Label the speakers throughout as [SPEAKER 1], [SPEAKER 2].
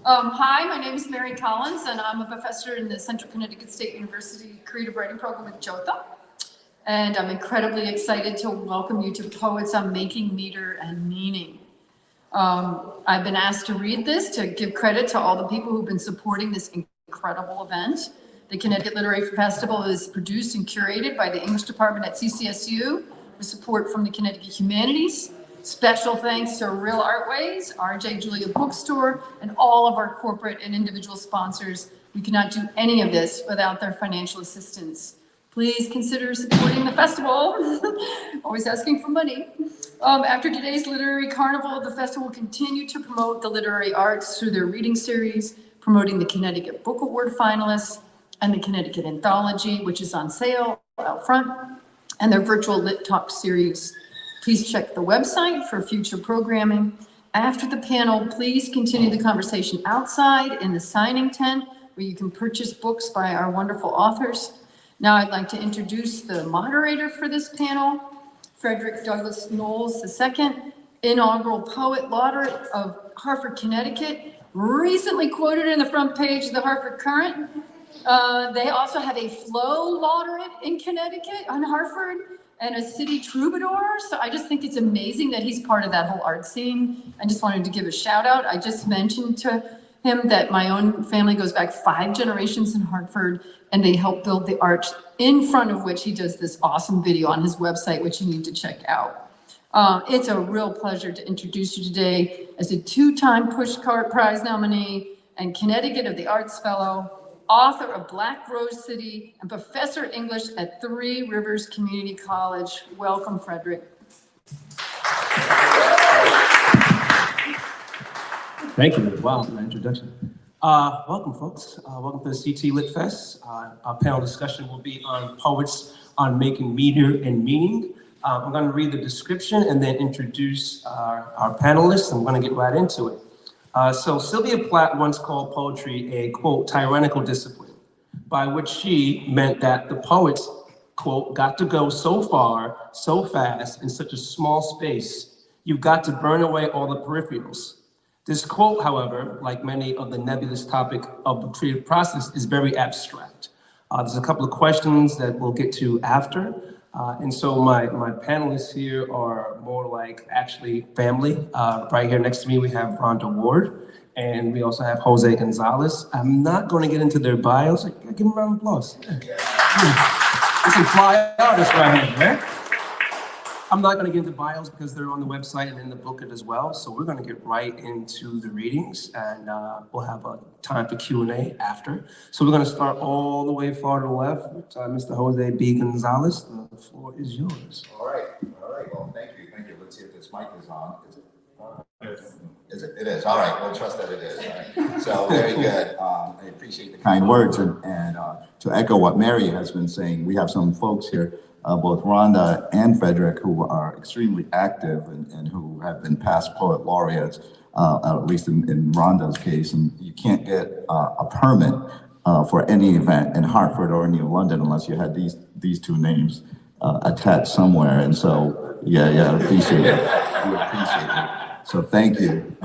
[SPEAKER 1] Hi, my name is Mary Collins, and I'm a professor in the Central Connecticut State University Creative Writing Program with Jota. And I'm incredibly excited to welcome you to Poets on Making Meter and Meaning. I've been asked to read this to give credit to all the people who've been supporting this incredible event. The Connecticut Literary Festival is produced and curated by the English department at CCSU with support from the Connecticut Humanities. Special thanks to Real Artways, RJ Julia Bookstore, and all of our corporate and individual sponsors. We cannot do any of this without their financial assistance. Please consider supporting the festival. Always asking for money. After today's literary carnival, the festival will continue to promote the literary arts through their reading series, promoting the Connecticut Book Award finalists and the Connecticut Anthology, which is on sale out front, and their virtual Lit Talk series. Please check the website for future programming. After the panel, please continue the conversation outside in the signing tent, where you can purchase books by our wonderful authors. Now I'd like to introduce the moderator for this panel, Frederick-Douglass Knowles II, inaugural poet laureate of Hartford, Connecticut, recently quoted in the front page of the Hartford Courant. They also have a Flow laureate in Connecticut on Hartford, and a city troubadour. So I just think it's amazing that he's part of that whole art scene. I just wanted to give a shout out. I just mentioned to him that my own family goes back 5 generations in Hartford, and they helped build the arch in front of which he does this awesome video on his website, which you need to check out. It's a real pleasure to introduce you today as a 2-time Pushcart Prize nominee and Connecticut of the Arts Fellow, author of Black Rose City, and professor of English at Three Rivers Community College. Welcome, Frederick.
[SPEAKER 2] Thank you. Wow, for that introduction. Welcome, folks. Welcome to the CT Lit Fest. Our panel discussion will be on poets on making meter and meaning. I'm going to read the description and then introduce our panelists. I'm going to get right into it. So Sylvia Plath once called poetry a, quote, tyrannical discipline, by which she meant that the poets, quote, got to go so far, so fast, in such a small space, you've got to burn away all the peripherals. This quote, however, like many of the nebulous topic of the creative process, is very abstract. There's a couple of questions that we'll get to after. And so my panelists here are more like actually family. Right here next to me, we have Rhonda Ward, and we also have Jose Gonzalez. I'm not going to get into their bios. Give them a round of applause. Yeah. This is fly artists right here, man. I'm not going to get into bios because they're on the website and in the booklet as well. So we're going to get right into the readings, and we'll have a time for Q&A after. So we're going to start all the way far to the left with Mr. Jose B. Gonzalez. The floor is yours.
[SPEAKER 3] All right. Well, thank you. Let's see if this mic is on. Is it? It is. All right. We'll trust that it is. All right. So very good. I appreciate the kind words, and to echo what Mary has been saying, we have some folks here, both Rhonda and Frederick, who are extremely active and who have been past poet laureates, at least in Rhonda's case. And you can't get a permit for any event in Hartford or New London unless you had these 2 names attached somewhere. And so, yeah, appreciate it. We appreciate it. So thank you.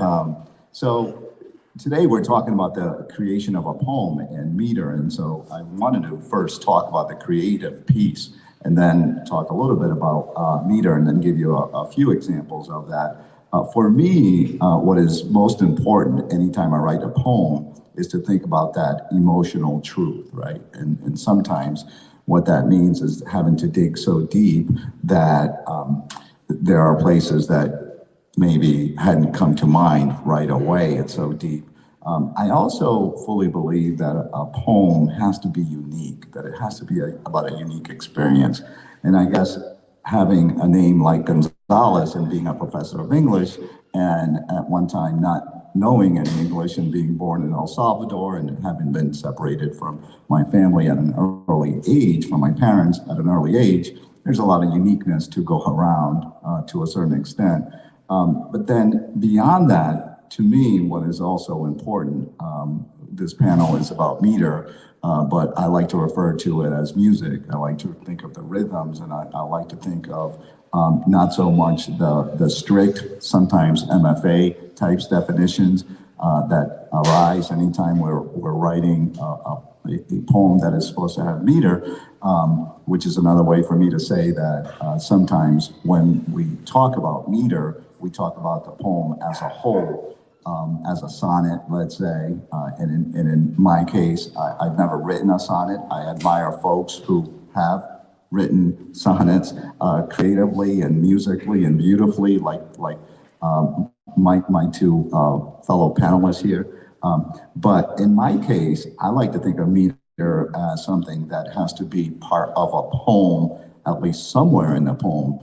[SPEAKER 3] So today we're talking about the creation of a poem and meter. And so I wanted to first talk about the creative piece, and then talk a little bit about meter, and then give you a few examples of that. For me, what is most important anytime I write a poem is to think about that emotional truth, right? And sometimes what that means is having to dig so deep that there are places that maybe hadn't come to mind right away. It's so deep. I also fully believe that a poem has to be unique, that it has to be about a unique experience. And I guess having a name like Gonzalez and being a professor of English, and at one time not knowing any English and being born in El Salvador and having been separated from my family at an early age, from my parents at an early age, there's a lot of uniqueness to go around to a certain extent. But then beyond that, to me, what is also important, this panel is about meter, but I like to refer to it as music. I like to think of the rhythms, and I like to think of not so much the strict, sometimes MFA types definitions that that arise anytime we're writing a poem that is supposed to have meter, which is another way for me to say that sometimes when we talk about meter, we talk about the poem as a whole, as a sonnet, let's say. And in my case, I've never written a sonnet. I admire folks who have written sonnets creatively and musically and beautifully, like my two fellow panelists here. But in my case, I like to think of meter as something that has to be part of a poem, at least somewhere in the poem,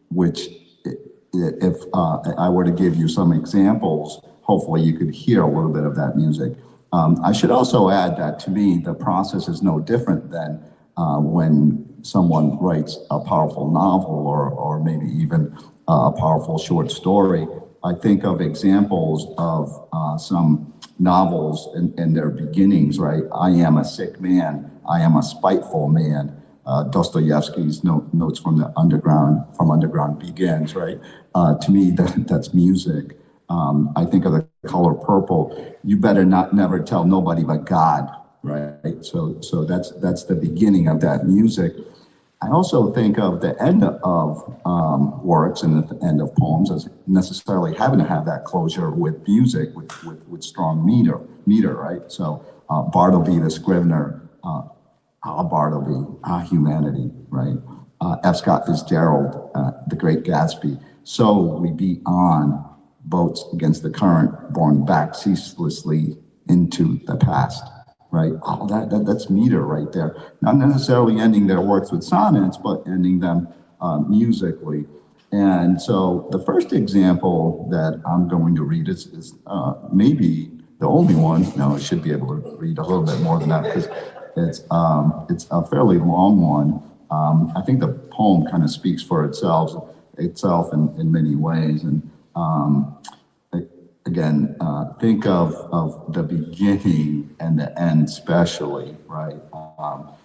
[SPEAKER 3] which if I were to give you some examples, hopefully you could hear a little bit of that music. I should also add that to me, the process is no different than when someone writes a powerful novel or maybe even a powerful short story. I think of examples of some novels in their beginnings, right? I am a sick man. I am a spiteful man. Dostoevsky's notes from Underground begins, right? To me, that's music. I think of the color purple. You better never tell nobody but God, right? So that's the beginning of that music. I also think of the end of works and the end of poems as necessarily having to have that closure with music, with strong meter, right? So Bartleby the Scrivener, Bartleby, humanity, right? F. Scott Fitzgerald, The Great Gatsby. So we beat on boats against the current, borne back ceaselessly into the past. Right, that's meter right there. Not necessarily ending their works with sonnets, but ending them musically. And so the first example that I'm going to read is maybe the only one. No, I should be able to read a little bit more than that because it's a fairly long one. I think the poem kind of speaks for itself in many ways. And again, think of the beginning and the end especially, right?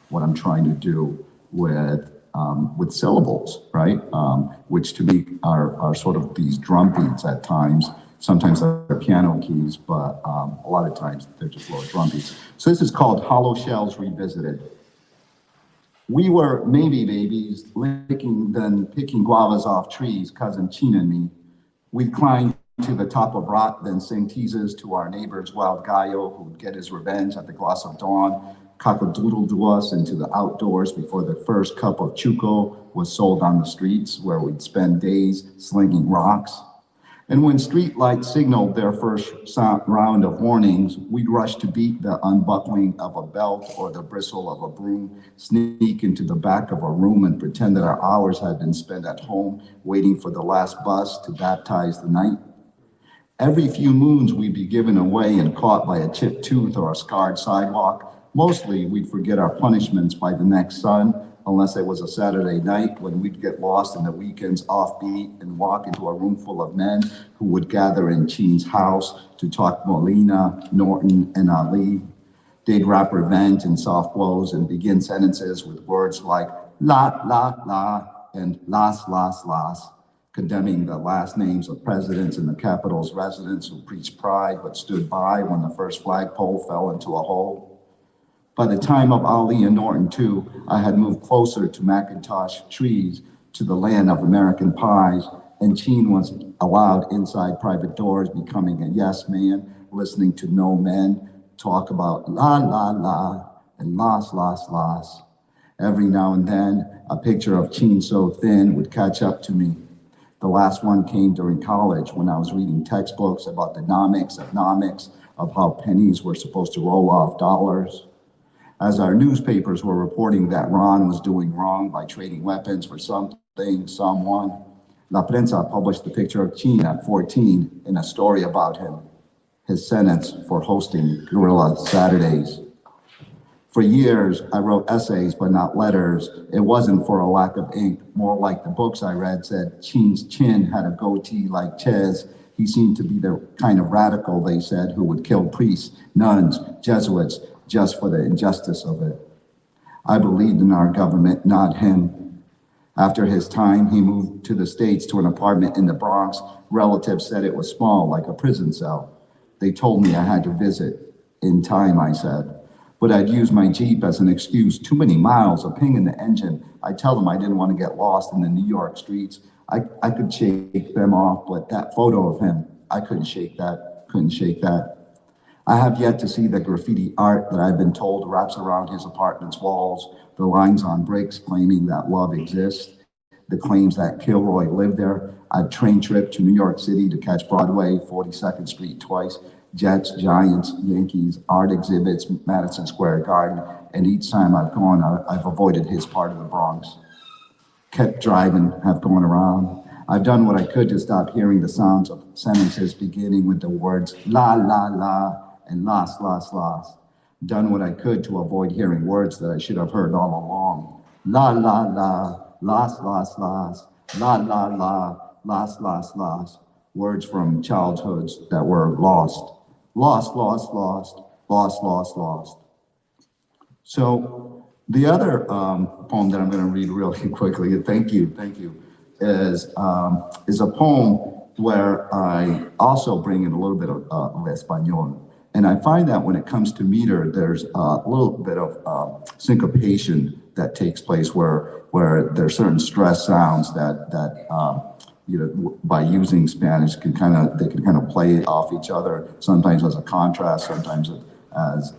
[SPEAKER 3] What I'm trying to do with syllables, right? Which to me are sort of these drum beats at times. Sometimes they're piano keys, but a lot of times they're just little drum beats. So this is called Hollow Shells Revisited. We were maybe babies, licking, then picking guavas off trees, cousin Chin and me. We'd climb to the top of rock, then sing teases to our neighbor's wild gallo who would get his revenge at the gloss of dawn, cock-a-doodle to us into the outdoors before the first cup of chuco was sold on the streets where we'd spend days slinging rocks. And when street lights signaled their first round of warnings, we'd rush to beat the unbuckling of a belt or the bristle of a broom, sneak into the back of a room and pretend that our hours had been spent at home waiting for the last bus to baptize the night. Every few moons, we'd be given away and caught by a chipped tooth or a scarred sidewalk. Mostly, we'd forget our punishments by the next sun, unless it was a Saturday night when we'd get lost in the weekend's offbeat and walk into a room full of men who would gather in Chin's house to talk Molina, Norton, and Ali. They'd wrap revenge in soft blows and begin sentences with words like la, la, la, and las, las, las, condemning the last names of presidents and the Capitol's residents who preached pride but stood by when the first flagpole fell into a hole. By the time of Ali and Norton, too, I had moved closer to Macintosh trees, to the land of American pies, and Chin was allowed inside private doors, becoming a yes man, listening to no men talk about la, la, la, and las, las, las. Every now and then, a picture of Chin so thin would catch up to me. The last one came during college when I was reading textbooks about the nomics of how pennies were supposed to roll off dollars. As our newspapers were reporting that Ron was doing wrong by trading weapons for something, someone, La Prensa published the picture of Chin at 14 in a story about him, his sentence for hosting Guerrilla Saturdays. For years, I wrote essays, but not letters. It wasn't for a lack of ink, more like the books I read said Chin's chin had a goatee like Ches. He seemed to be the kind of radical, they said, who would kill priests, nuns, Jesuits, just for the injustice of it. I believed in our government, not him. After his time, he moved to the States to an apartment in the Bronx. Relatives said it was small, like a prison cell. They told me I had to visit. In time, I said. But I'd use my Jeep as an excuse. Too many miles, a ping in the engine. I tell them I didn't want to get lost in the New York streets. I could shake them off, but that photo of him, I couldn't shake that, I have yet to see the graffiti art that I've been told wraps around his apartment's walls, the lines on bricks claiming that love exists, the claims that Kilroy lived there. I've train tripped to New York City to catch Broadway, 42nd Street twice, Jets, Giants, Yankees, art exhibits, Madison Square Garden, and each time I've gone, I've avoided his part of the Bronx. Kept driving, have gone around. I've done what I could to stop hearing the sounds of sentences beginning with the words la, la, la, and las, las, las. Done what I could to avoid hearing words that I should have heard all along. La, la, la, las, las, las, la, la, la, las, las, las. Words from childhoods that were lost. Lost, lost, lost, lost, lost, lost. So the other poem that I'm going to read really quickly, thank you, is a poem where I also bring in a little bit of Español. And I find that when it comes to meter, there's a little bit of syncopation that takes place where there's certain stress sounds that you know, by using Spanish they can kind of play off each other, sometimes as a contrast, sometimes as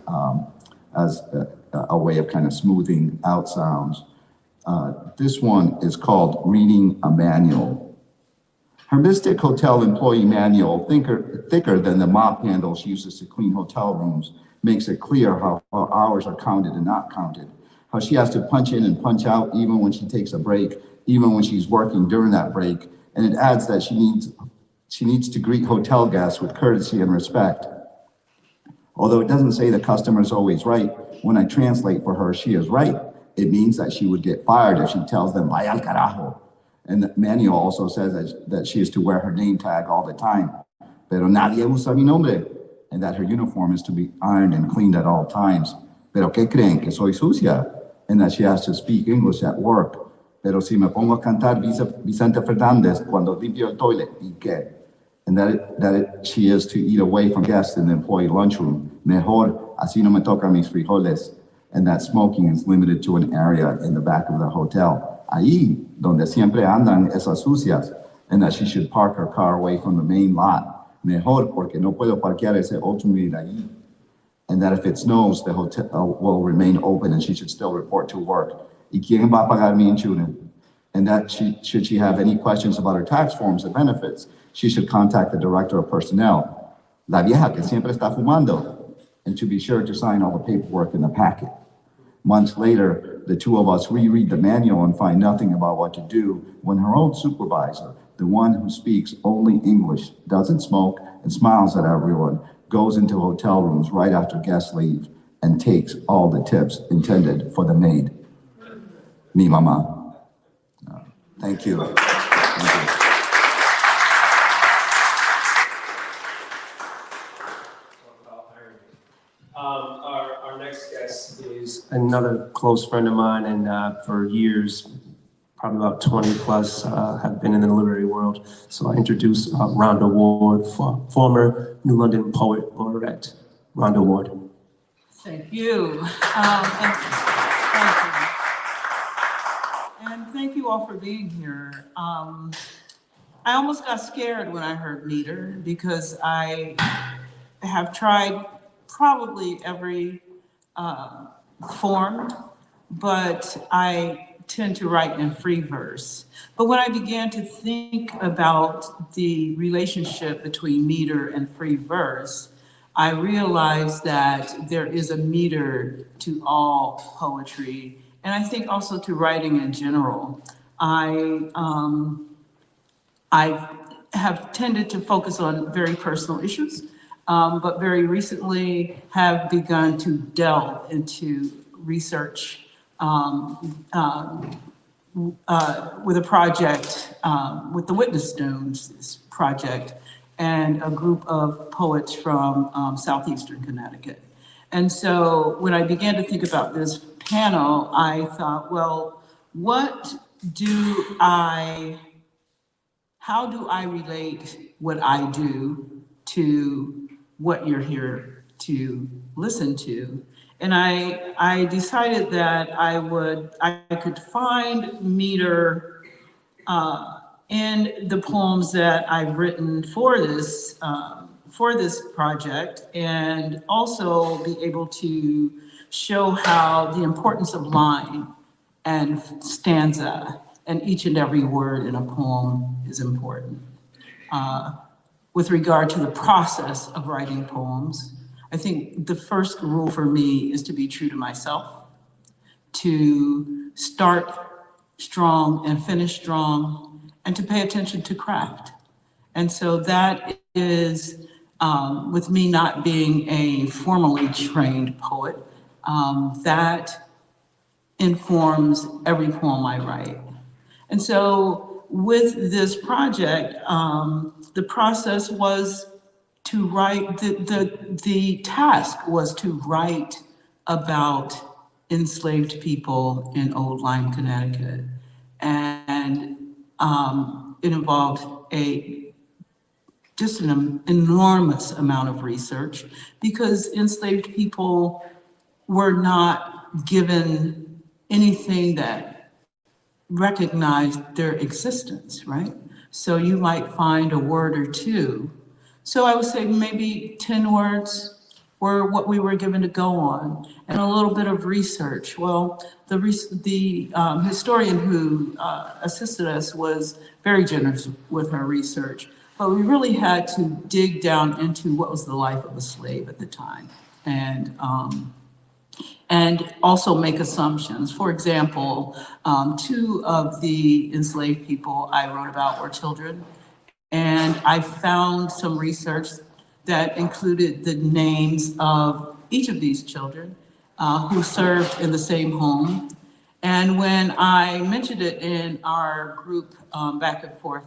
[SPEAKER 3] a way of kind of smoothing out sounds. This one is called Reading a Manual. Her mystic hotel employee manual, thicker than the mop handle she uses to clean hotel rooms, makes it clear how hours are counted and not counted, how she has to punch in and punch out even when she takes a break, even when she's working during that break. And it adds that she needs to greet hotel guests with courtesy and respect. Although it doesn't say the customer is always right, when I translate for her, she is right. It means that she would get fired if she tells them, vaya al carajo. And the manual also says that she is to wear her name tag all the time. Pero nadie usa mi nombre. And that her uniform is to be ironed and cleaned at all times. Pero ¿qué creen? Que soy sucia. And that she has to speak English at work. Pero si me pongo a cantar Vicente Fernández cuando limpio el toilet, ¿y qué? And she is to eat away from guests in the employee lunchroom. Mejor, así no me toca mis frijoles. And that smoking is limited to an area in the back of the hotel. Ahí, donde siempre andan esas sucias. And that she should park her car away from the main lot. Mejor, porque no puedo parquear ese automóvil ahí. And that if it snows, the hotel will remain open and she should still report to work. ¿Y quién va a pagar mi insurance? And that should she have any questions about her tax forms and benefits, she should contact the director of personnel. La vieja que siempre está fumando. And to be sure to sign all the paperwork in the packet. Months later, the two of us reread the manual and find nothing about what to do when her own supervisor, the one who speaks only English, doesn't smoke, and smiles at everyone, goes into hotel rooms right after guests leave and takes all the tips intended for the maid. Mi mama. Thank you. Thank you.
[SPEAKER 2] Our next guest is another close friend of mine, and for years, probably about 20 plus, have been in the literary world. So I introduce Rhonda Ward, former New London Poet Laureate. Rhonda Ward.
[SPEAKER 4] Thank you. And thank you all for being here. I almost got scared when I heard meter because I have tried probably every form, but I tend to write in free verse. But when I began to think about the relationship between meter and free verse, I realized that there is a meter to all poetry, and I think also to writing in general. I have tended to focus on very personal issues, but very recently have begun to delve into research with a project, with the Witness Stones project, and a group of poets from southeastern Connecticut. And so when I began to think about this panel, I thought, well, how do I relate what I do to what you're here to listen to. And I decided that I could find meter in the poems that I've written for this project, and also be able to show how the importance of line and stanza and each and every word in a poem is important. With regard to the process of writing poems, I think the first rule for me is to be true to myself, to start strong and finish strong, and to pay attention to craft. And so that is, with me not being a formally trained poet, that informs every poem I write. And so with this project, the process was to write, the task was to write about enslaved people in Old Lyme, Connecticut. And it involved just an enormous amount of research, because enslaved people were not given anything that recognized their existence, right? So you might find a word or two. So I would say maybe 10 words were what we were given to go on, and a little bit of research. Well, the historian who assisted us was very generous with her research, but we really had to dig down into what was the life of a slave at the time, and also make assumptions. For example, 2 of the enslaved people I wrote about were children, and I found some research that included the names of each of these children who served in the same home. And when I mentioned it in our group back and forth,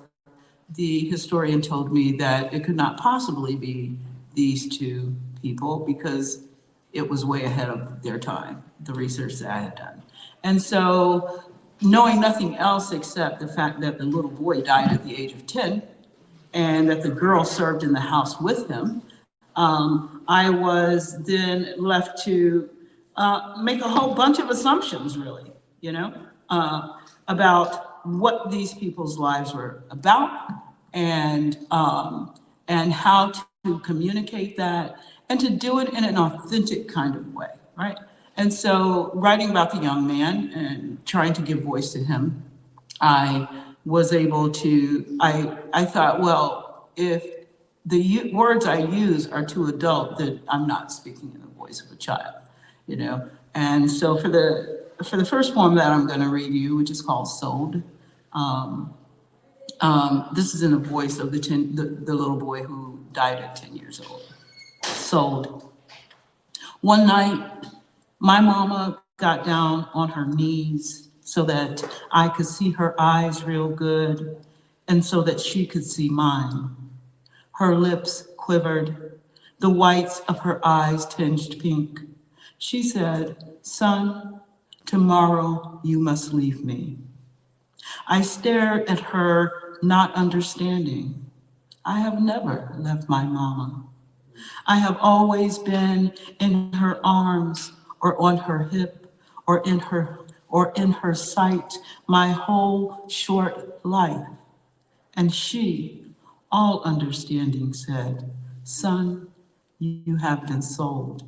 [SPEAKER 4] the historian told me that it could not possibly be these 2 people because it was way ahead of their time, the research that I had done. And so, knowing nothing else except the fact that the little boy died at the age of 10, and that the girl served in the house with him, I was then left to make a whole bunch of assumptions, really, about what these people's lives were about, and how to communicate that, and to do it in an authentic kind of way, right? And so, writing about the young man and trying to give voice to him, I was able to, I thought, well, if the words I use are too adult, then I'm not speaking in the voice of a child, And so for the first poem that I'm going to read you, which is called Sold, this is in the voice of the little boy who died at 10 years old. Sold. One night, my mama got down on her knees so that I could see her eyes real good, and so that she could see mine. Her lips quivered, the whites of her eyes tinged pink. She said, "Son, tomorrow you must leave me." I stared at her, not understanding. I have never left my mama. I have always been in her arms, or on her hip, or in her sight my whole short life. And she, all understanding, said, "Son, you have been sold."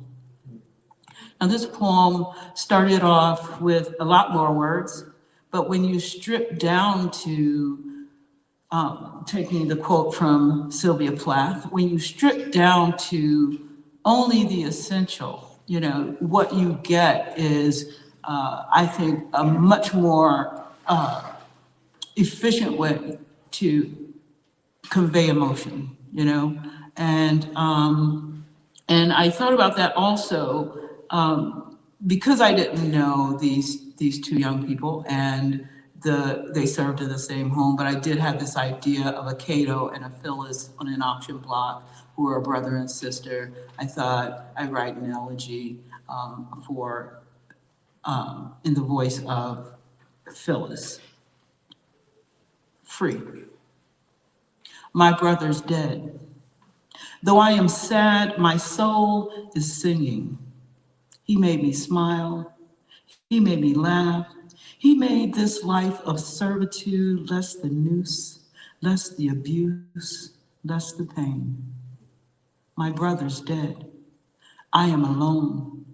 [SPEAKER 4] Now this poem started off with a lot more words, but when you strip down to taking the quote from Sylvia Plath, when you strip down to only the essential, what you get is, I think, a much more efficient way to convey emotion, and I thought about that also because I didn't know these 2 young people, and they served in the same home, but I did have this idea of a Cato and a Phyllis on an auction block who were a brother and sister. I thought I'd write an elegy in the voice of Phyllis. Free. My brother's dead. Though I am sad, my soul is singing. He made me smile. He made me laugh. He made this life of servitude less the noose, less the abuse, less the pain. My brother's dead. I am alone.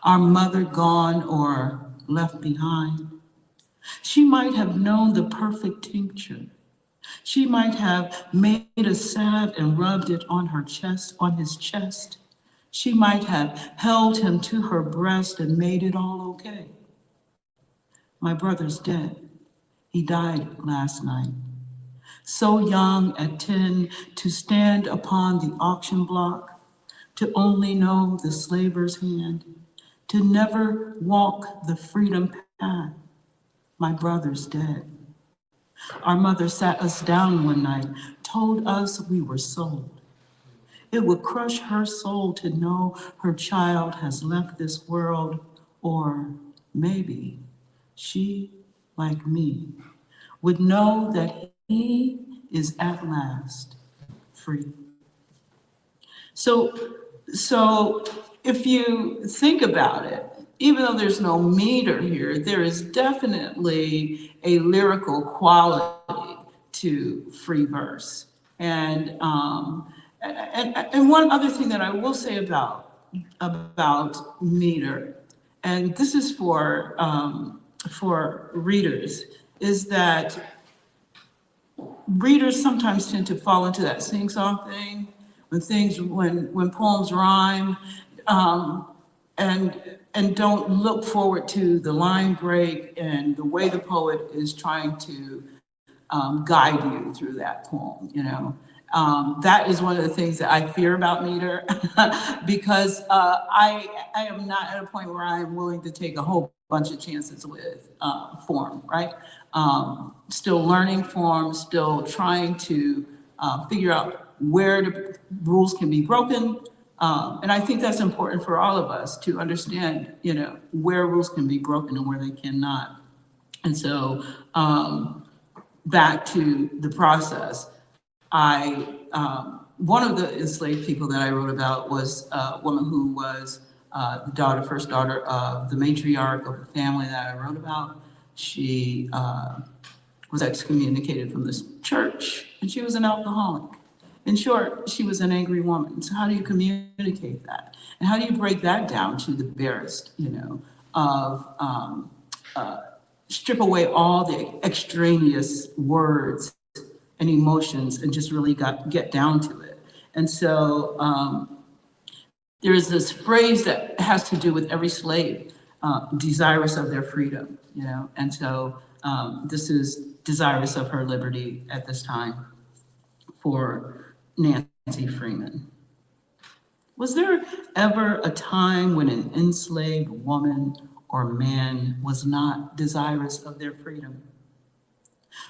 [SPEAKER 4] Our mother gone or left behind. She might have known the perfect tincture. She might have made a salve and rubbed it on her chest, on his chest. She might have held him to her breast and made it all okay. My brother's dead. He died last night. So young at 10 to stand upon the auction block, to only know the slaver's hand, to never walk the freedom path. My brother's dead. Our mother sat us down one night, told us we were sold. It would crush her soul to know her child has left this world, or maybe she, like me, would know that he is at last free. So if you think about it, even though there's no meter here, there is definitely a lyrical quality to free verse. And one other thing that I will say about meter, and this is for readers, is that readers sometimes tend to fall into that sing-song thing when poems rhyme, and don't look forward to the line break and the way the poet is trying to guide you through that poem, you know. That is one of the things that I fear about meter because I am not at a point where I am willing to take a whole bunch of chances with form, right? Still learning form, still trying to figure out where the rules can be broken. And I think that's important for all of us to understand, you know, where rules can be broken and where they cannot. And so back to the process, one of the enslaved people that I wrote about was a woman who was the first daughter of the matriarch of the family that I wrote about. She was excommunicated from this church, and she was an alcoholic. In short, she was an angry woman. So how do you communicate that? And how do you break that down to the barest, you know, of strip away all the extraneous words and emotions and just really get down to it. And so there's this phrase that has to do with every slave desirous of their freedom, you know, and so this is desirous of her liberty at this time for Nancy Freeman. Was there ever a time when an enslaved woman or man was not desirous of their freedom?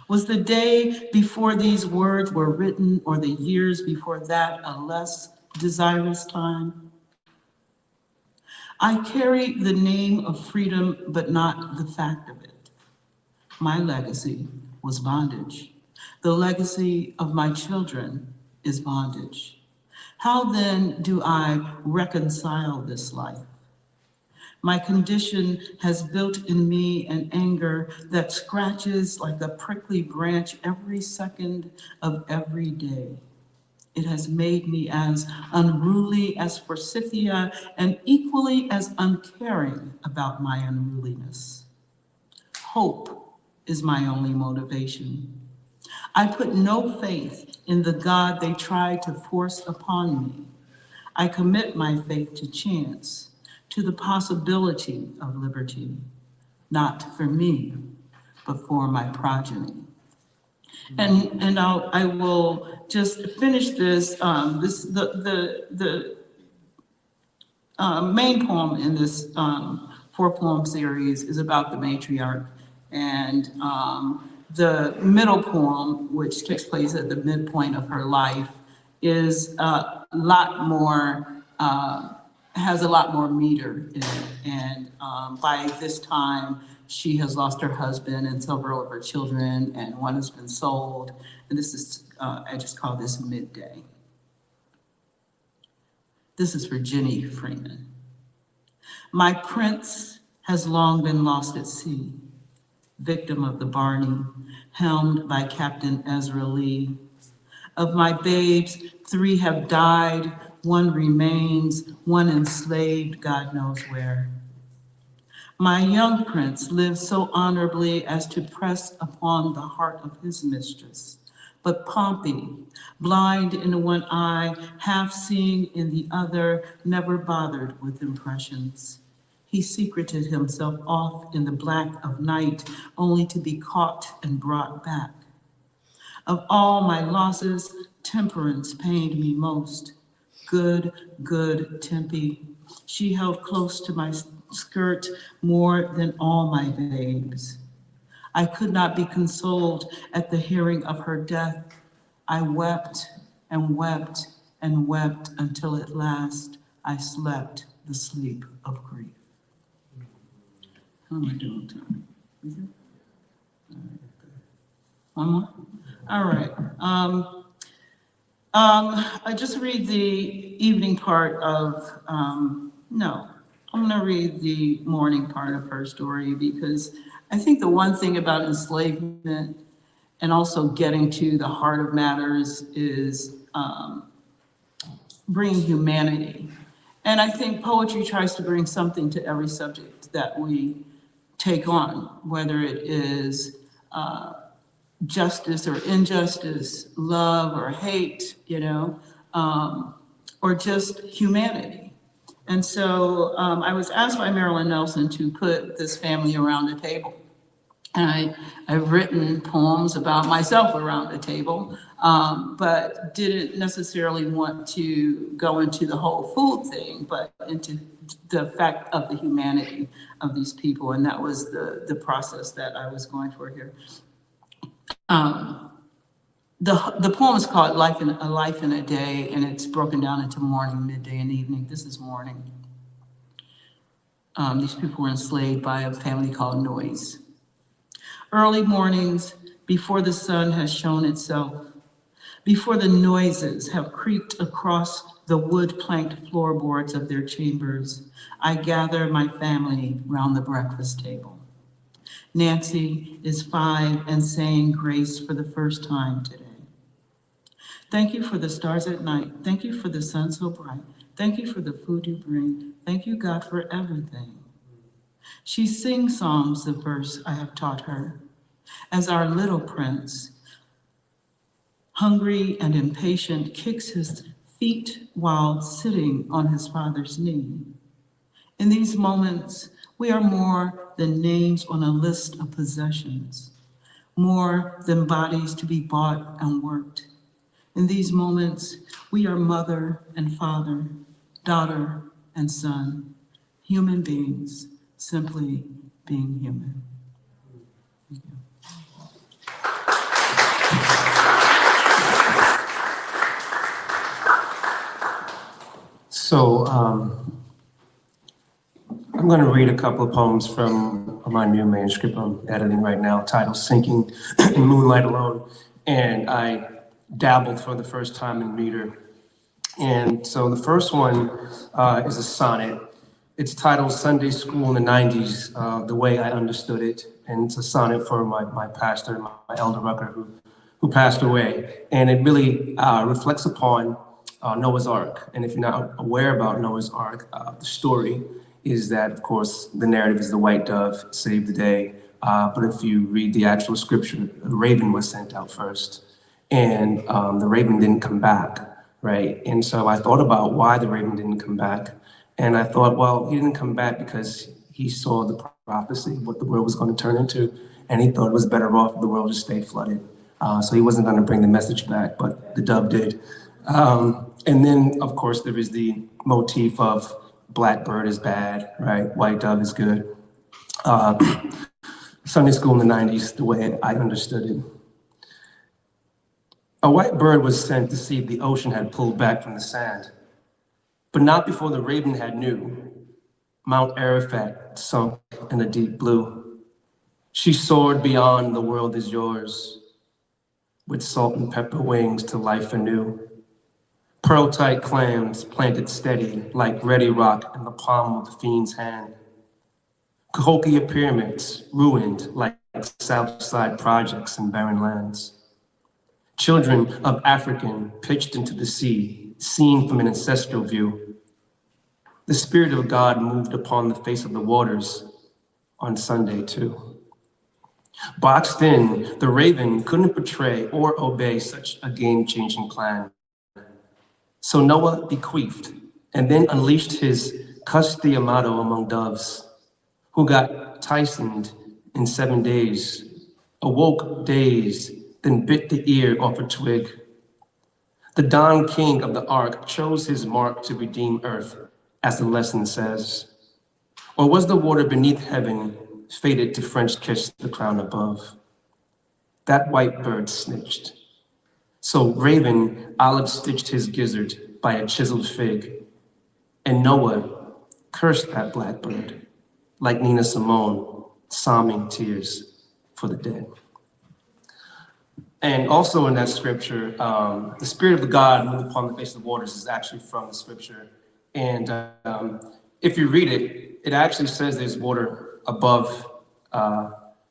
[SPEAKER 4] Was the day before these words were written or the years before that a less desirous time? I carry the name of freedom, but not the fact of it. My legacy was bondage. The legacy of my children is bondage. How then do I reconcile this life? My condition has built in me an anger that scratches like a prickly branch every second of every day. It has made me as unruly as Forsythia and equally as uncaring about my unruliness. Hope is my only motivation. I put no faith in the God they tried to force upon me. I commit my faith to chance, to the possibility of liberty, not for me, but for my progeny. And I will just finish this. The main poem in this 4-poem series is about the matriarch, and the middle poem, which takes place at the midpoint of her life, is a lot more. Has a lot more meter in it. And by this time, she has lost her husband and several of her children, and one has been sold. And this is, I just call this midday. This is for Jenny Freeman. My prince has long been lost at sea, victim of the Barney, helmed by Captain Ezra Lee. Of my babes, 3 have died, 1 remains, 1 enslaved, God knows where. My young prince lives so honorably as to press upon the heart of his mistress. But Pompey, blind in one eye, half seeing in the other, never bothered with impressions. He secreted himself off in the black of night, only to be caught and brought back. Of all my losses, temperance pained me most. Good, good Tempe. She held close to my skirt more than all my babes. I could not be consoled at the hearing of her death. I wept and wept and wept until at last I slept the sleep of grief. How am I doing time? Is it? All right. One more? All right. I just read the evening part of, no, I'm gonna read the morning part of her story because I think the one thing about enslavement and also getting to the heart of matters is bringing humanity. And I think poetry tries to bring something to every subject that we take on, whether it is justice or injustice, love or hate, or just humanity. And so I was asked by Marilyn Nelson to put this family around a table. And I've written poems about myself around the table, but didn't necessarily want to go into the whole food thing, but into the fact of the humanity of these people. And that was the process that I was going for here. The poem is called A Life in a Day, and it's broken down into morning, midday, and evening. This is morning. These people were enslaved by a family called Noise. Early mornings, before the sun has shown itself, before the noises have creaked across the wood-planked floorboards of their chambers, I gather my family round the breakfast table. Nancy is 5 and saying grace for the first time today. Thank you for the stars at night. Thank you for the sun so bright. Thank you for the food you bring. Thank you, God, for everything. She sing-songs the verse I have taught her as our little prince, hungry and impatient, kicks his feet while sitting on his father's knee. In these moments, we are more than names on a list of possessions, more than bodies to be bought and worked. In these moments, we are mother and father, daughter and son, human beings, simply being human. Thank you.
[SPEAKER 2] So I'm going to read a couple of poems from my new manuscript I'm editing right now, titled Sinking in Moonlight Alone. And I dabbled for the first time in meter. And so the first one is a sonnet. It's titled Sunday School in the 90s, the way I understood it. And it's a sonnet for my pastor, my elder Rucker, who passed away. And it really reflects upon Noah's Ark. And if you're not aware about Noah's Ark, the story is that, of course, the narrative is the white dove saved the day. But if you read the actual scripture, the raven was sent out first. And the raven didn't come back, right? And so I thought about why the raven didn't come back. And I thought, well, he didn't come back because he saw the prophecy, what the world was going to turn into. And he thought it was better off if the world just stayed flooded. So he wasn't going to bring the message back, but the dove did. And then, of course, there is the motif of blackbird is bad, right? White dove is good. Sunday school in the 90s, the way I understood it. A white bird was sent to see if the ocean had pulled back from the sand, but not before the raven had knew. Mount Arafat sunk in the deep blue. She soared beyond the world is yours, with salt and pepper wings to life anew. Pearl-tight clams planted steady like ready rock in the palm of the fiend's hand. Cahokia pyramids ruined like Southside projects in barren lands. Children of African pitched into the sea, seen from an ancestral view. The Spirit of God moved upon the face of the waters on Sunday too. Boxed in, the raven couldn't portray or obey such a game-changing plan. So Noah bequeathed and then unleashed his Custi Amato among doves, who got Tysoned in 7 days, awoke dazed, then bit the ear off a twig. The Don King of the Ark chose his mark to redeem earth, as the lesson says. Or was the water beneath heaven fated to French kiss the crown above? That white bird snitched. So Raven olive stitched his gizzard by a chiseled fig, and Noah cursed that blackbird, like Nina Simone, psalming tears for the dead. And also in that scripture, the Spirit of God moved upon the face of the waters is actually from the scripture. And if you read it, it actually says there's water above,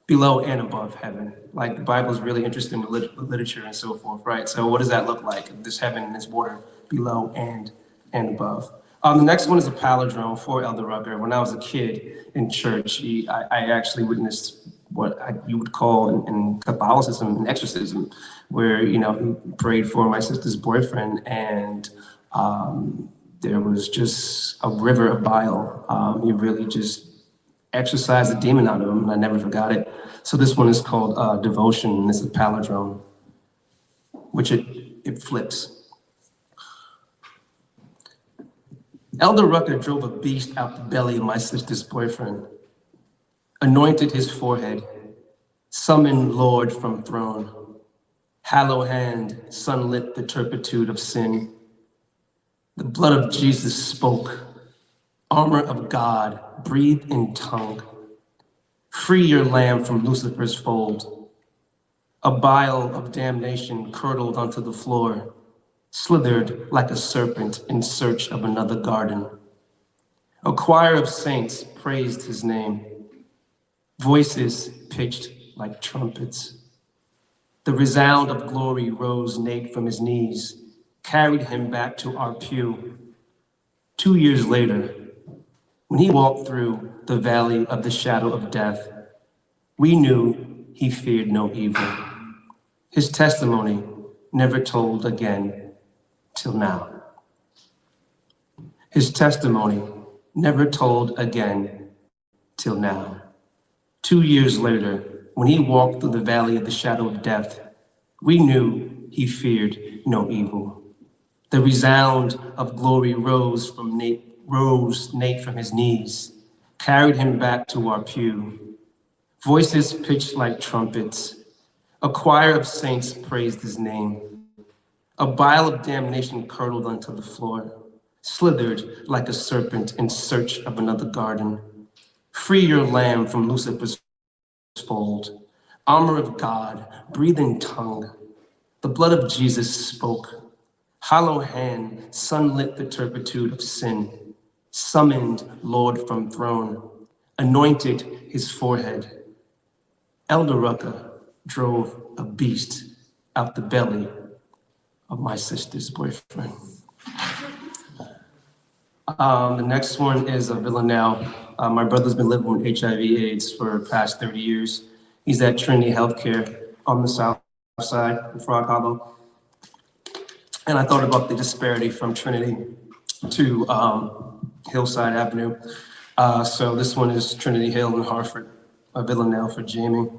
[SPEAKER 2] below and above heaven. Like the Bible is really interested in literature and so forth, right? So what does that look like? This heaven and this water below and above. The next one is a palindrome for Elder Rucker. When I was a kid in church, I actually witnessed what you would call in Catholicism an exorcism, where he prayed for my sister's boyfriend, and there was just a river of bile. He really just exorcised the demon out of him, and I never forgot it. So this one is called Devotion, and this is a palindrome, which it flips. Elder Rucker drove a beast out the belly of my sister's boyfriend, anointed his forehead, summoned Lord from throne, hallow hand, sunlit the turpitude of sin. The blood of Jesus spoke, armor of God, breathed in tongue. Free your lamb from Lucifer's fold. A bile of damnation curdled onto the floor, slithered like a serpent in search of another garden. A choir of saints praised his name, voices pitched like trumpets. The resound of glory rose naked from his knees, carried him back to our pew. 2 years later, when he walked through the valley of the shadow of death, we knew he feared no evil. His testimony never told again till now. His testimony never told again till now. 2 years later, when he walked through the valley of the shadow of death, we knew he feared no evil. The resound of glory rose Nate from his knees, carried him back to our pew. Voices pitched like trumpets. A choir of saints praised his name. A bile of damnation curdled onto the floor, slithered like a serpent in search of another garden. Free your lamb from Lucifer's fold. Armor of God, breathing tongue. The blood of Jesus spoke. Hollow hand, sunlit the turpitude of sin. Summoned Lord from throne. Anointed his forehead. Elder Rucker drove a beast out the belly of my sister's boyfriend. The next one is a Villanelle. My brother's been living with HIV/AIDS for the past 30 years. He's at Trinity Healthcare on the south side in Frog Hollow. And I thought about the disparity from Trinity to Hillside Avenue. So this one is Trinity Hill in Hartford, a Villanelle for Jamie.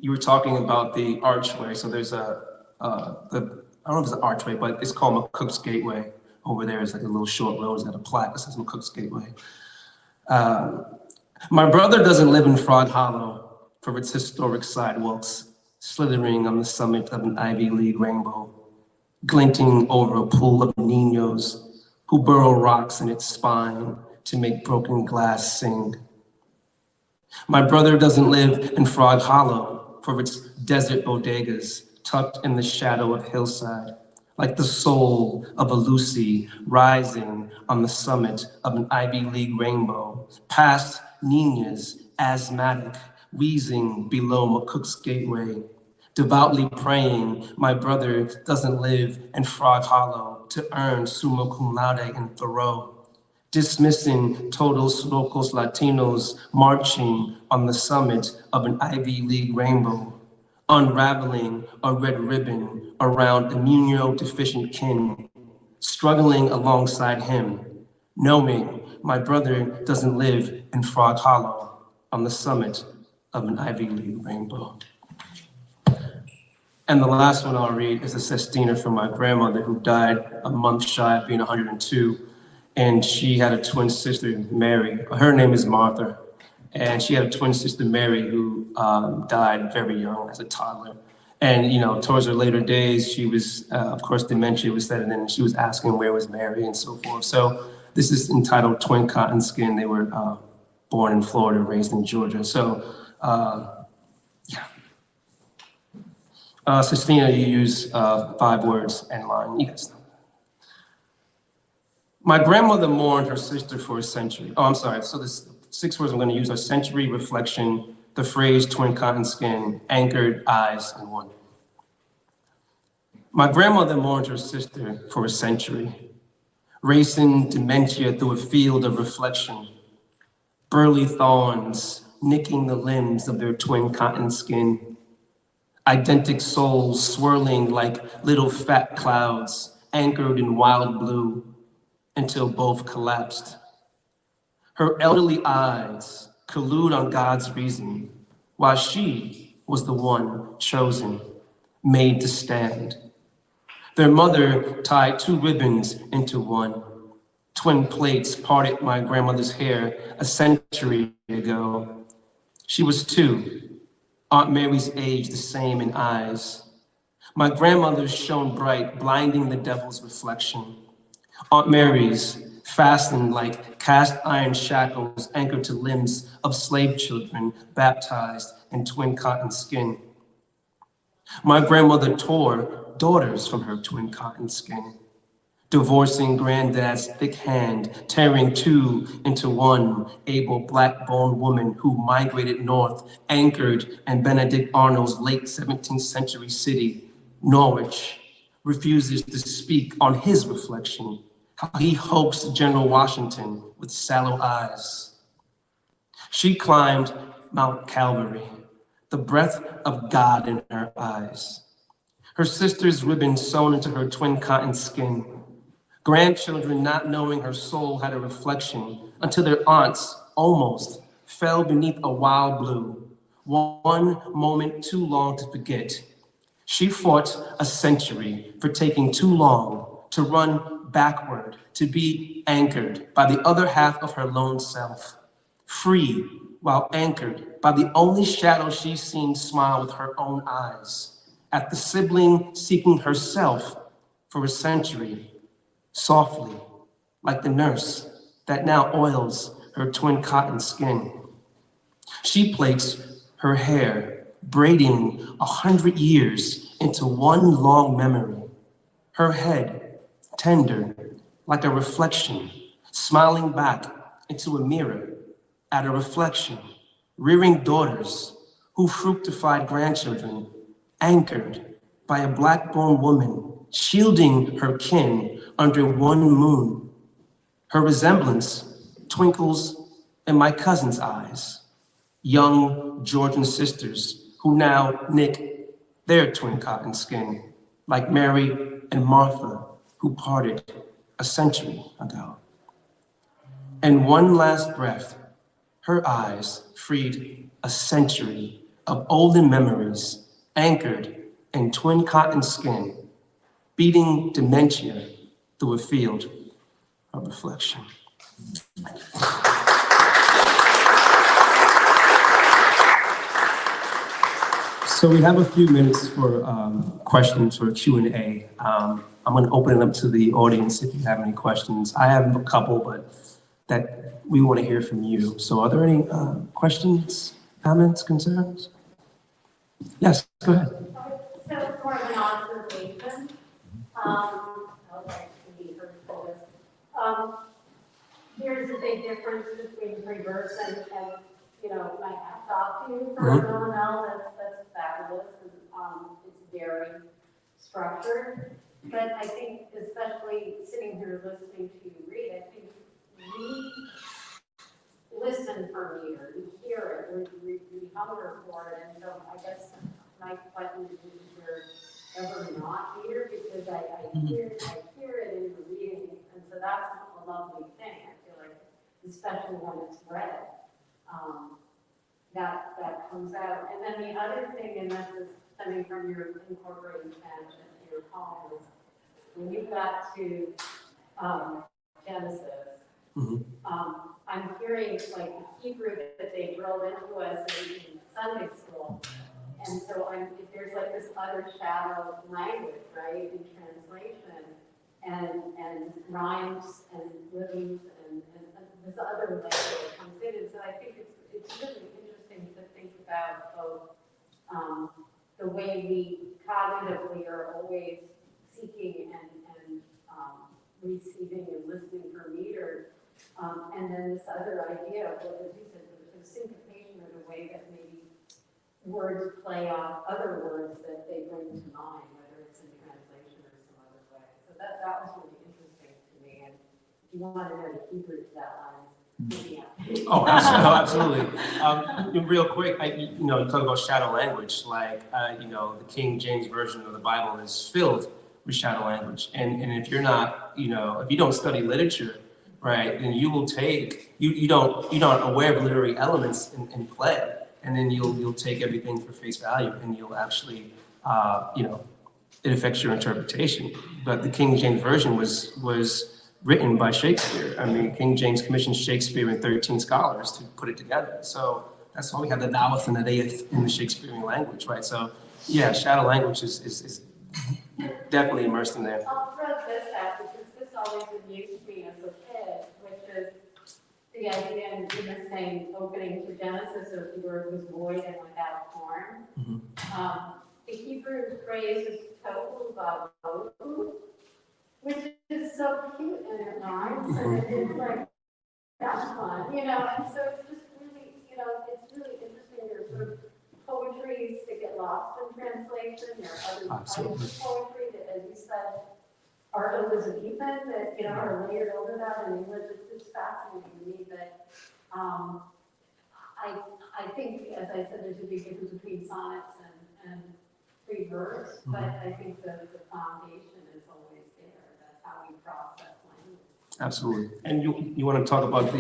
[SPEAKER 2] You were talking about the archway. So there's I don't know if it's an archway, but it's called McCook's Gateway. Over there is like a little short road. It's got a plaque that says McCook's Gateway. My brother doesn't live in Frog Hollow for its historic sidewalks, slithering on the summit of an Ivy League rainbow, glinting over a pool of niños who burrow rocks in its spine to make broken glass sing. My brother doesn't live in Frog Hollow for its desert bodegas, tucked in the shadow of hillside, like the soul of a Lucy rising on the summit of an Ivy League rainbow, past Nina's asthmatic, wheezing below McCook's gateway, devoutly praying my brother doesn't live in Frog Hollow to earn summa cum laude in Thoreau, dismissing todos locos Latinos marching on the summit of an Ivy League rainbow, unraveling a red ribbon around immunodeficient kin, struggling alongside him, knowing my brother doesn't live in Frog Hollow on the summit of an Ivy League rainbow. And the last one I'll read is a sestina from my grandmother who died a month shy of being 102. And she had a twin sister, Mary. Her name is Martha. And she had a twin sister, Mary, who died very young as a toddler. And, you know, towards her later days, she was, of course, dementia was setting in, and she was asking where was Mary and so forth. So this is entitled Twin Cotton Skin. They were born in Florida, raised in Georgia. So, yeah. Sestina, you use 5 words and line. You guys know. My grandmother mourned her sister for a century. Oh, I'm sorry. So this 6 words I'm going to use are century, reflection, the phrase twin cotton skin, anchored, eyes, and one. My grandmother mourned her sister for a century, racing dementia through a field of reflection, burly thorns nicking the limbs of their twin cotton skin, identical souls swirling like little fat clouds anchored in wild blue until both collapsed. Her elderly eyes collude on God's reason, while she was the one chosen, made to stand. Their mother tied 2 ribbons into one. Twin plaits parted my grandmother's hair a century ago. She was 2, Aunt Mary's age the same in eyes. My grandmother's shone bright, blinding the devil's reflection. Aunt Mary's fastened like cast iron shackles anchored to limbs of slave children baptized in twin cotton skin. My grandmother tore daughters from her twin cotton skin, divorcing granddad's thick hand, tearing 2 into one able black-boned woman who migrated north, anchored in Benedict Arnold's late 17th century city, Norwich, refuses to speak on his reflection, how he hoaxed General Washington with sallow eyes. She climbed Mount Calvary, the breath of God in her eyes. Her sister's ribbon sewn into her twin cotton skin. Grandchildren not knowing her soul had a reflection until their aunts almost fell beneath a wild blue. One moment too long to forget. She fought a century for taking too long to run backward, to be anchored by the other half of her lone self. Free while anchored by the only shadow she's seen smile with her own eyes. At the sibling seeking herself for a century, softly, like the nurse that now oils her twin cotton skin. She plaits her hair, braiding 100 years into one long memory. Her head, tender, like a reflection, smiling back into a mirror at a reflection, rearing daughters who fructified grandchildren, anchored by a black-born woman, shielding her kin under one moon. Her resemblance twinkles in my cousin's eyes, young Georgian sisters who now knit their twin cotton skin, like Mary and Martha, who parted a century ago. And one last breath, her eyes freed a century of olden memories anchored in twin cotton skin, beating dementia through a field of reflection. So we have a few minutes for questions for Q&A. I'm going to open it up to the audience if you have any questions. I have a couple, but that we want to hear from you. So are there any questions, comments, concerns? Yes, go ahead.
[SPEAKER 5] So more of an observation. Okay, to be heard for this. There's a big difference between free verse and you know, my hats off to you for knowing that's fabulous, and it's very structured. But I think, especially sitting here listening to you read, I think we listen for meter, we hear it, we hunger for it, and so I guess my question is, you're ever not meter, because I hear it in the reading, and so that's a lovely thing. I feel like, especially when it's read, that comes out. And then the other thing, and this is stemming from your incorporating Spanish into your poem, is when you got to Genesis, I'm hearing like the Hebrew that they drilled into us in Sunday school. And so there's like this other shadow language, right, in translation, and rhymes and rhythms and this other language that comes in. And so I think it's really interesting to think about both the way we cognitively are always seeking and receiving and listening for meter, and then this other idea of what, as you said, the syncopation or the way that maybe words play off other words that they bring to mind, whether it's in translation or some other way. So that was really interesting to me. And if you want to know the Hebrew to that line,
[SPEAKER 2] Oh, absolutely. Real quick, you talk about shadow language, like, the King James Version of the Bible is filled with shadow language. And if you're not, if you don't study literature, right, then you will take, you don't aware of literary elements in play. And then you'll take everything for face value, and you'll actually, it affects your interpretation. But the King James Version was written by Shakespeare. I mean, King James commissioned Shakespeare and 13 scholars to put it together. So that's why we have the thoueth and the theyeth in the Shakespearean language, right? So yeah, shadow language is definitely immersed in there.
[SPEAKER 5] I'll throw this out because this always amused me as a kid, which is the idea in the same opening to Genesis of the word was void and without form. The Hebrew phrase is tohu vavohu, which is so cute and it rhymes, and it's like, that's fun, and so it's just really, it's really interesting. There's sort of poetries that get lost in translation. There are other types of poetry that, as you said, are Elizabethan that, are layered over that in English. It's fascinating to me that, I think, as I said, there's a big difference between sonnets and free verse, but I think the foundation is always there. That's how we process language.
[SPEAKER 2] Absolutely. And you want to talk about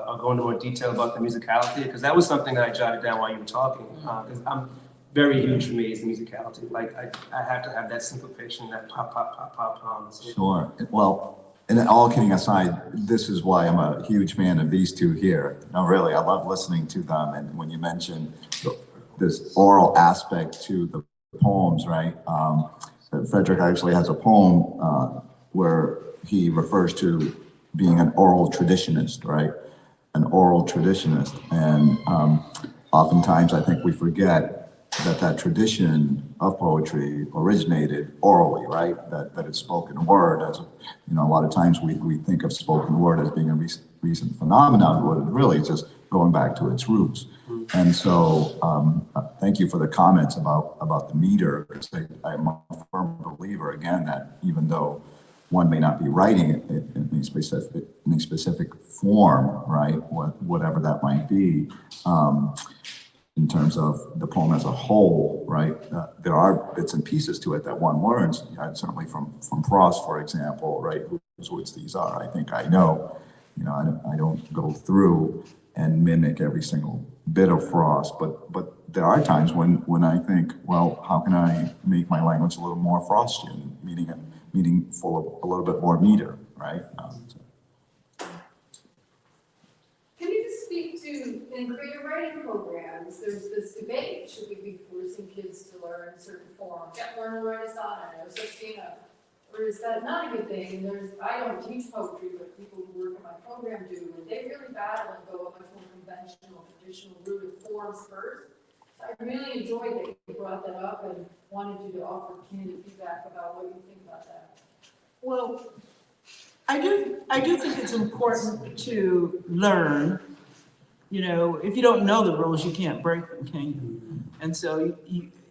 [SPEAKER 2] I'll go into more detail about the musicality, because that was something that I jotted down while you were talking. Because I'm very huge for me is the musicality. Like I have to have that syncopation, that pop, pop, pop, pop, pop.
[SPEAKER 3] Sure. Well, and all kidding aside, this is why I'm a huge fan of these two here. No, really, I love listening to them. And when you mention this oral aspect to the poems, right? Frederick actually has a poem where he refers to being an oral traditionist, right? An oral traditionist. And oftentimes I think we forget that tradition of poetry originated orally, right? That it's spoken word. As a lot of times we think of spoken word as being a recent phenomenon, but really it's just going back to its roots. And so thank you for the comments about the meter, because I'm a firm believer, again, that even though one may not be writing it in a specific form, right? Whatever that might be, in terms of the poem as a whole, right? There are bits and pieces to it that one learns, certainly from Frost, for example, right? Whose words these are, I think I know. I don't go through and mimic every single bit of Frost, but there are times when I think, well, how can I make my language a little more Frostian, meaning full of a little bit more meter, right?
[SPEAKER 1] Can you just speak to, in creative writing programs, there's this debate, should we be forcing kids to learn certain forms? Learn to write a sonnet or sestina, or is that not a good thing? And I don't teach poetry, but people who work in my program do, and they really battle and go a much more conventional, traditional route of forms first. I really enjoyed that you brought that up and wanted you to offer community feedback about what you think about that.
[SPEAKER 4] Well, I do think it's important to learn. You know, if you don't know the rules, you can't break them, can you? And so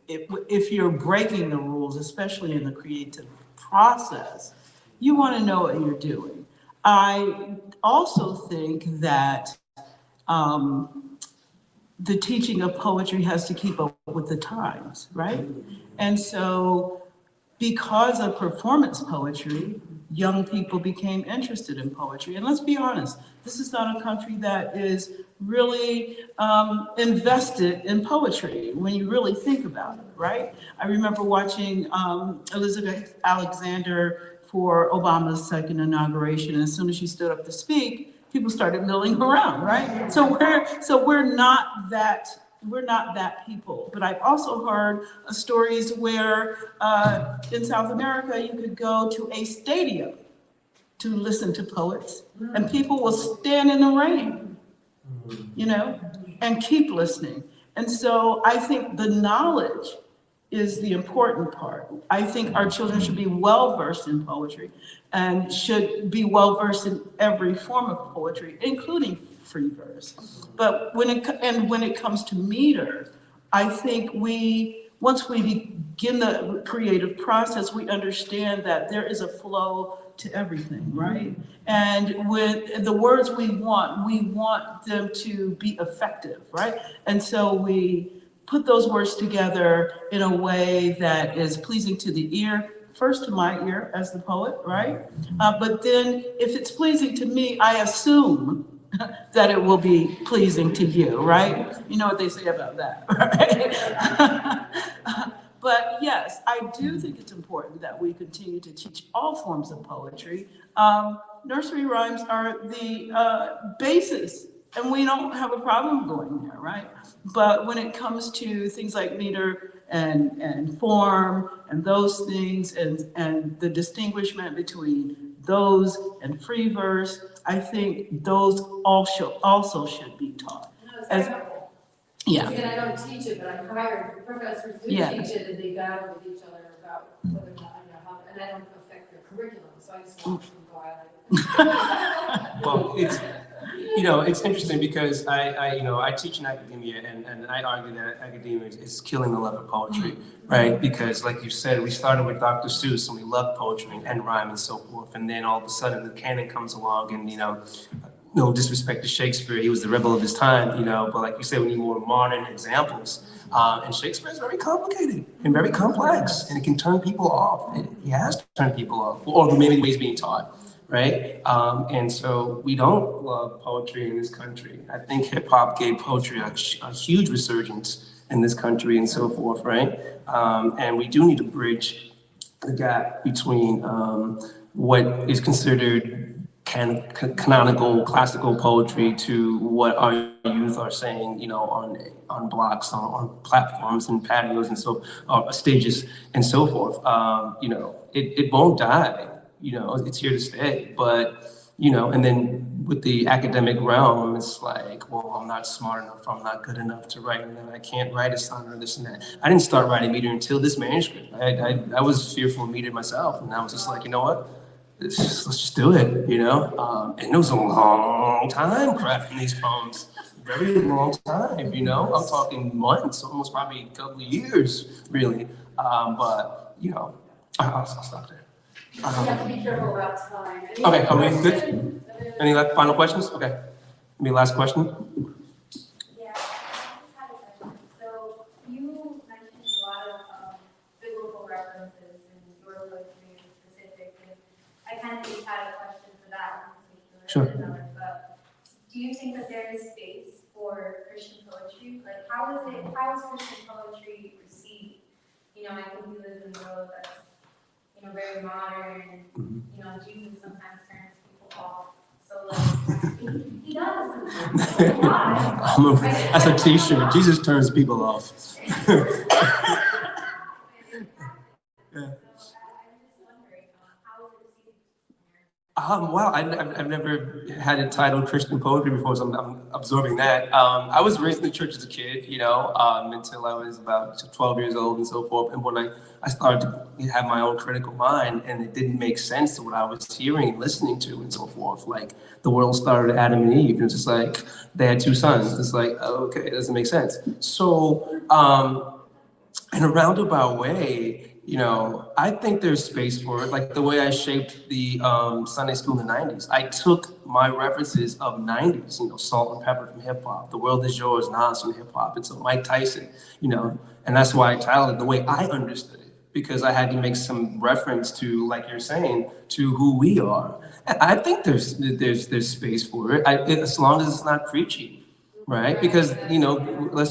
[SPEAKER 4] if you're breaking the rules, especially in the creative process, you want to know what you're doing. I also think that the teaching of poetry has to keep up with the times, right? And so because of performance poetry, young people became interested in poetry. And let's be honest, this is not a country that is really invested in poetry when you really think about it, right? I remember watching Elizabeth Alexander for Obama's second inauguration. And as soon as she stood up to speak, people started milling around, right? So we're not that people. But I've also heard stories where in South America, you could go to a stadium to listen to poets, and people will stand in the rain, you know, and keep listening. And so I think the knowledge is the important part. I think our children should be well-versed in poetry and should be well-versed in every form of poetry, including free verse. But when it comes to meter, I think once we begin the creative process, we understand that there is a flow to everything, right? And with the words we want them to be effective, right? And so we put those words together in a way that is pleasing to the ear, first to my ear as the poet, right? But then if it's pleasing to me, I assume that it will be pleasing to you, right? You know what they say about that, right? But yes, I do think it's important that we continue to teach all forms of poetry. Nursery rhymes are the basis, and we don't have a problem going there, right? But when it comes to things like meter and form and those things and the distinguishment between those and free verse, I think those also should be taught.
[SPEAKER 1] No, it's
[SPEAKER 4] As-
[SPEAKER 1] very helpful.
[SPEAKER 4] Yeah.
[SPEAKER 1] Again, I don't teach it, but I've hired professors who
[SPEAKER 4] Yeah.
[SPEAKER 1] teach it, and they battle with each other about whether or not, how, and I don't affect their curriculum, so I just watch them go at it.
[SPEAKER 2] Well, it's interesting because I teach in academia, and I argue that academia is killing the love of poetry, right? Because like you said, we started with Dr. Seuss and we loved poetry and rhyme and so forth. And then all of a sudden the canon comes along and, no disrespect to Shakespeare, he was the rebel of his time, but like you said, we need more modern examples. And Shakespeare is very complicated and very complex, and it can turn people off. He has to turn people off, or maybe the way he's being taught. Right? And so we don't love poetry in this country. I think hip hop gave poetry a huge resurgence in this country and so forth, right? And we do need to bridge the gap between what is considered canonical classical poetry to what our youth are saying, on blocks, on platforms and patios and so stages and so forth. It won't die. It's here to stay. But, and then with the academic realm, it's like, well, I'm not smart enough, I'm not good enough to write, and then I can't write a sonnet or this and that. I didn't start writing meter until this manuscript. I was fearful of meter myself, and I was just like, you know what? Let's just do it, and it was a long time crafting these poems. Very long time, I'm talking months, almost probably a couple of years, really. But, I'll stop there.
[SPEAKER 1] You have to be careful about time.
[SPEAKER 2] Okay, are we good? Any final questions? Okay. Any last question?
[SPEAKER 6] Yeah, I just had a question. So you mentioned a lot of biblical references in your poetry in specific, and I kind of just had a question for that in particular.
[SPEAKER 2] Sure.
[SPEAKER 6] But do you think that there is space for Christian poetry? Like, how is Christian poetry received? I think we live in a world that's very modern, and Jesus sometimes turns people off. So like, he does sometimes.
[SPEAKER 2] That's a t-shirt. Jesus turns people off.
[SPEAKER 6] Yeah. So I'm just wondering, how is it received?
[SPEAKER 2] Wow, I've never had it titled Christian poetry before, so I'm absorbing that. I was raised in the church as a kid, until I was about 12 years old and so forth. And when I started to have my own critical mind, and it didn't make sense to what I was hearing and listening to and so forth. Like the world started at Adam and Eve, and it's just like they had two sons. It's like, oh, okay, it doesn't make sense. So, in a roundabout way, I think there's space for it. Like the way I shaped the Sunday school in the 90s. I took my references of 90s, Salt and Pepper from hip hop, The World Is Yours, Nas from hip hop, and so Mike Tyson, and that's why I titled it the way I understood it, because I had to make some reference to, like you're saying, to who we are. And I think there's space for it, as long as it's not preachy. Right, because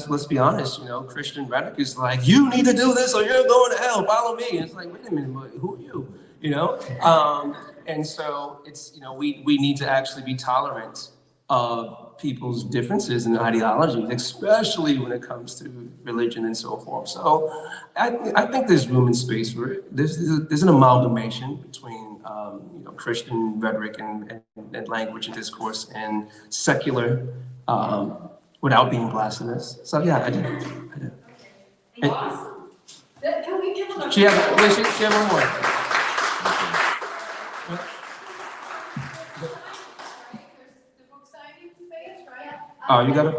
[SPEAKER 2] let's be honest. Christian rhetoric is like, you need to do this or you're going to hell. Follow me. And it's like, wait a minute, but who are you? And so it's we need to actually be tolerant of people's differences in ideologies, especially when it comes to religion and so forth. So I think there's room and space for it. There's an amalgamation between Christian rhetoric and language and discourse and secular. Without being blasphemous. So yeah, I do. And
[SPEAKER 1] Awesome. Can we give them a...
[SPEAKER 2] she had one more.
[SPEAKER 1] The book signing space, right?
[SPEAKER 2] Oh, you got it?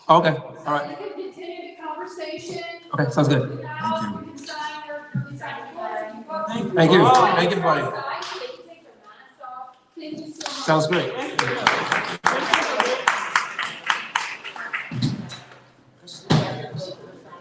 [SPEAKER 2] Okay, all right.
[SPEAKER 1] You can continue the conversation.
[SPEAKER 2] Okay, sounds good.
[SPEAKER 1] You can sign or sign your book.
[SPEAKER 2] Thank you. Thank you, everybody.
[SPEAKER 1] Outside, so they can take their masks off. Thank you so much.
[SPEAKER 2] Sounds great.